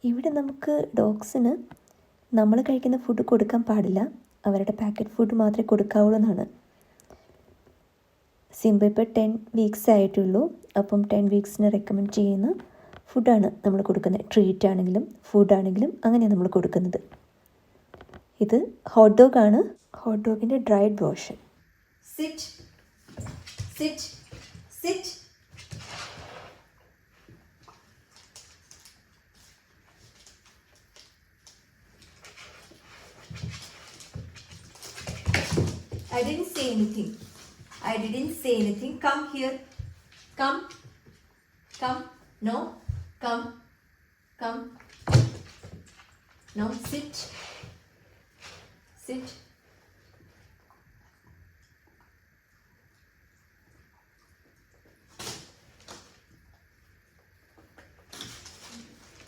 ഇവിടെ നമുക്ക് ഡോഗ്സിന് നമ്മൾ കഴിക്കുന്ന ഫുഡ് കൊടുക്കാൻ പാടില്ല, അവരുടെ പാക്കറ്റ് ഫുഡ് മാത്രമേ കൊടുക്കാവുള്ളൂ എന്നാണ്. സിംബ ഇപ്പോൾ 10 വീക്സ് ആയിട്ടുള്ളൂ. അപ്പം 10 വീക്സിന് റെക്കമെൻഡ് ചെയ്യുന്ന ഫുഡാണ് നമ്മൾ കൊടുക്കുന്നത്. ട്രീറ്റ് ആണെങ്കിലും ഫുഡാണെങ്കിലും അങ്ങനെയാണ് നമ്മൾ കൊടുക്കുന്നത്. ഇത് ഹോട്ട് ഡോഗാണ്, ഹോട്ട് ഡോഗിൻ്റെ dried version. Sit sit sit. I didn't say anything. I didn't say anything. Come here. Come. Come. No. Come. Come. No. Sit. Sit.